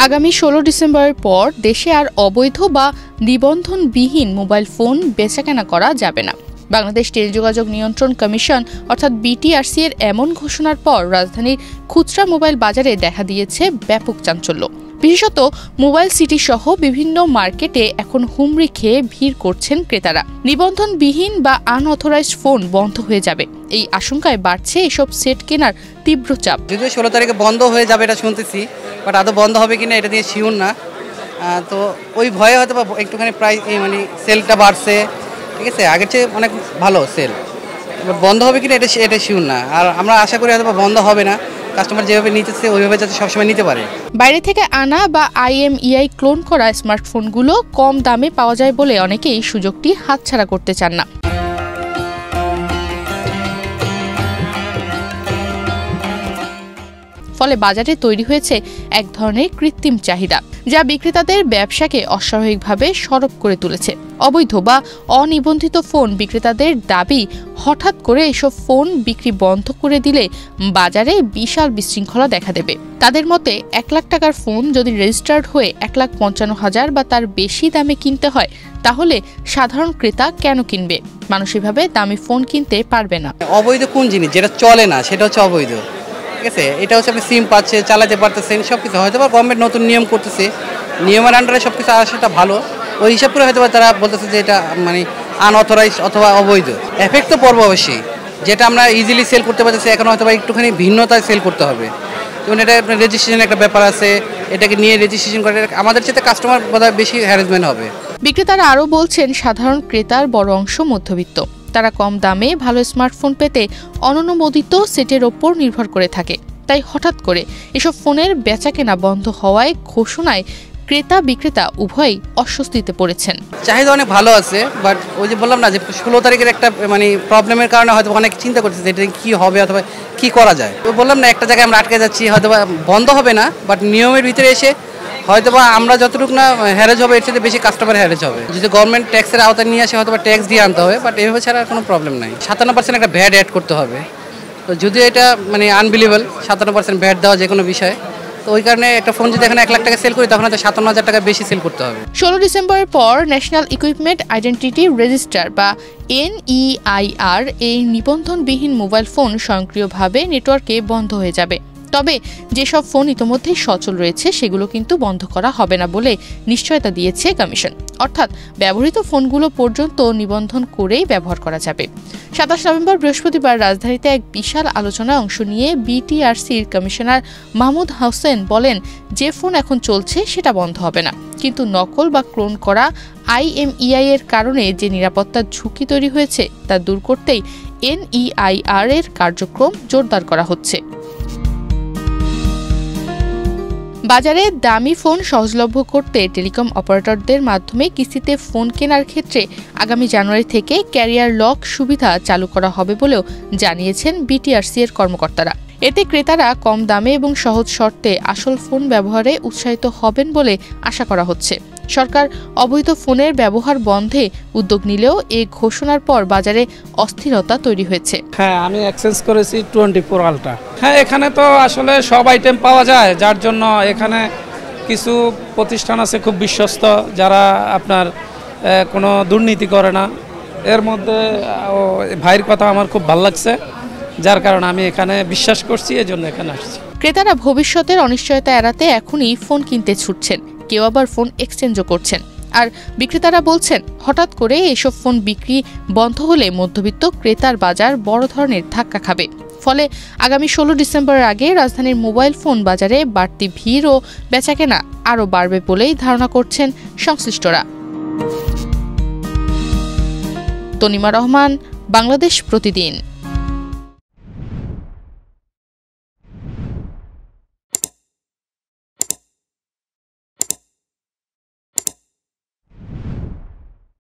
আগামী ১৬ ডিসেম্বরের পর দেশে আর অবৈধ বা নিবন্ধনবিহীন মোবাইল ফোন বেচাকেনা করা যাবে না। বাংলাদেশ টেলিযোগাযোগ নিয়ন্ত্রণ কমিশন অর্থাৎ বিটিআরসি এর এমন ঘোষণার পর রাজধানীর খুচরা মোবাইল বাজারে দেখা দিয়েছে ব্যাপক চাঞ্চল্য। বিশেষত মোবাইল সিটি সহ বিভিন্ন মার্কেটে এখন হুমড়ি খেয়ে ভিড় করছেন ক্রেতারা। নিবন্ধনবিহীন বা আনঅথরাইজড ফোন বন্ধ হয়ে যাবে, এই আশঙ্কায় বাড়ছে এসব সেট কেনার তীব্র চাপ। যদিও ১৬ তারিখে বন্ধ হয়ে যাবে এটা শুনতেছি, বাট আদৌ বন্ধ হবে কিনা এটা দিয়ে শিওর না। তো ওই ভয়ে হয়তো বা একটুখানি প্রাইস সেলটা বাড়ছে, ঠিক আছে, আগের চেয়ে অনেক ভালো সেল। এবার বন্ধ হবে কিনা এটা শিওর না। আর আমরা আশা করি হয়তো বন্ধ হবে না, কাস্টমার যেভাবে নিতেছে ওইভাবে যাতে সবসময় নিতে পারে। বাইরে থেকে আনা বা IMEI ক্লোন করা স্মার্টফোনগুলো কম দামে পাওয়া যায় বলে অনেকেই সুযোগটি হাতছাড়া করতে চান না। ফলে বাজারে তৈরি হয়েছে এক ধরনের কৃত্রিম চাহিদা, যা বিক্রেতাদের ব্যবসাকে অস্বাভাবিকভাবে সরব করে তুলেছে। অবৈধ বা অনিবন্ধিত ফোন বিক্রেতাদের দাবি, হঠাৎ করে এসব ফোন বিক্রি বন্ধ করে দিলে বাজারে বিশাল বিশৃঙ্খলা দেখা দেবে। তাদের মতে ১ লাখ টাকার ফোন যদি রেজিস্টার্ড হয়ে ১,৫৫,০০০ বা তার বেশি দামে কিনতে হয়, তাহলে সাধারণ ক্রেতা কেন কিনবে? মানুষ এভাবে দামি ফোন কিনতে পারবে না। অবৈধ কোন জিনিস যেটা চলে না সেটা হচ্ছে অবৈধ, ঠিক আছে। এটা হচ্ছে আপনি সিম পাচ্ছে, চালাতে পারতেছেন, সব কিছু হয়তো বা গভর্নমেন্ট নতুন নিয়ম করতেছে, নিয়মের আন্ডারে সব কিছু আসাটা ভালো। ওই হিসাব করে হয়তো তারা বলতেছে যে এটা আনঅথরাইজ অথবা অবৈধ। এফেক্ট তো পড়বে অবশ্যই, যেটা আমরা ইজিলি সেল করতে পারতেছি এখন হয়তো বা একটুখানি ভিন্নতায় সেল করতে হবে। যেমন এটা রেজিস্ট্রেশনের একটা ব্যাপার আছে, এটাকে নিয়ে রেজিস্ট্রেশন করে আমাদের চেয়ে কাস্টমার বোধহয় বেশি হ্যারাসমেন্ট হবে। বিক্রেতারা আরও বলছেন, সাধারণ ক্রেতার বড় অংশ মধ্যবিত্ত। তারা কম দামে ভালো স্মার্টফোন পেতে অননুমোদিত সেটের ওপর নির্ভর করে থাকে। তাই হঠাৎ করে এসব ফোনের বেচাকেনা বন্ধ হওয়ায় ঘোষণায় ক্রেতা বিক্রেতা উভয়ই অস্বস্তিতে পড়েছেন। চাহিদা অনেক ভালো আছে, বাট ওই যে বললাম না যে ১৬ তারিখের একটা প্রবলেমের কারণে হয়তো অনেক চিন্তা করতেছে এটা কি হবে অথবা কি করা যায়। তো বললাম না, একটা জায়গায় আমরা আটকে যাচ্ছি, হয়তো বন্ধ হবে না, বাট নিয়মের ভিতরে এসে হয়তোবা আমরা যতটুকু না হ্যারেজ হবে এর চেয়ে বেশি কাস্টমার হ্যারেজ হবে। যদি গভর্নমেন্ট ট্যাক্সের আওতায় নিয়ে আসে হয়তো ট্যাক্স দিয়ে আনতে হবে, বাট এভাবে ছাড়া কোনো প্রবলেম নাই। ৫৭% একটা ভ্যাট অ্যাড করতে হবে। তো যদিও এটা আনবিলিভেবল ৫৭% ভ্যাট দেওয়া যে কোনো বিষয়ে, তো ওই কারণে একটা ফোন যদি এখানে ১ লাখ টাকা সেল করি তখন হয়তো ৫৭,০০০ টাকা বেশি সেল করতে হবে। ১৬ ডিসেম্বরের পর ন্যাশনাল ইকুইপমেন্ট আইডেন্টিটি রেজিস্টার বা NEIR এই নিবন্ধনবিহীন মোবাইল ফোন স্বয়ংক্রিয়ভাবে নেটওয়ার্কে বন্ধ হয়ে যাবে। তবে যেসব ফোন ইতোমধ্যেই সচল রয়েছে সেগুলো কিন্তু বন্ধ করা হবে না বলে নিশ্চয়তা দিয়েছে কমিশন। অর্থাৎ ব্যবহৃত ফোনগুলো পর্যন্ত নিবন্ধন করেই ব্যবহার করা যাবে। ২৭ নভেম্বর বৃহস্পতিবার রাজধানীতে এক বিশাল আলোচনায় অংশ নিয়ে বিটিআরসির কমিশনার মাহমুদ হোসেন বলেন, যে ফোন এখন চলছে সেটা বন্ধ হবে না, কিন্তু নকল বা ক্লোন করা IMEI এর কারণে যে নিরাপত্তার ঝুঁকি তৈরি হয়েছে তা দূর করতেই NEIR এর কার্যক্রম জোরদার করা হচ্ছে। বাজারে দামি ফোন সহজলভ্য করতে টেলিকম অপারেটরদের মাধ্যমে কিস্তিতে ফোন কেনার ক্ষেত্রে আগামী জানুয়ারি থেকে ক্যারিয়ার লক সুবিধা চালু করা হবে বলেও জানিয়েছেন বিটিআরসি এর কর্মকর্তারা। এতে ক্রেতারা কম দামে এবং সহজ শর্তে আসল ফোন ব্যবহারে উৎসাহিত হবেন বলে আশা করা হচ্ছে। সরকার অবৈধ ফোনের ব্যবহার বন্ধে উদ্যোগ নিলেও এই ঘোষণার পর বাজারে অস্থিরতা তৈরি হয়েছে। হ্যাঁ, আমি এক্সচেঞ্জ করেছি 24 আলট্রা। হ্যাঁ, এখানে তো আসলে সব আইটেম পাওয়া যায়, যার জন্য এখানে কিছু প্রতিষ্ঠান আছে খুব বিশ্বস্ত, যারা আপনার কোনো দুর্নীতি করে না। এর মধ্যে ভাইয়ের কথা আমার খুব ভালো লাগছে, যার কারণে আমি এখানে বিশ্বাস করছি, এজন্য এখানে আসছি। ক্রেতারা ভবিষ্যতের অনিশ্চয়তা এড়াতে এখনই ফোন কিনতে ছুটছেন, কেউ আবার ফোন এক্সচেঞ্জও করছেন। আর বিক্রেতারা বলছেন, হঠাৎ করে এসব ফোন বিক্রি বন্ধ হলে মধ্যবিত্ত ক্রেতার বাজার বড় ধরনের ধাক্কা খাবে। ফলে আগামী ১৬ ডিসেম্বরের আগে রাজধানীর মোবাইল ফোন বাজারে বাড়তি ভিড় ও বেচাকেনা আরও বাড়বে বলেই ধারণা করছেন সংশ্লিষ্টরা। তনিমা রহমান, বাংলাদেশ প্রতিদিন।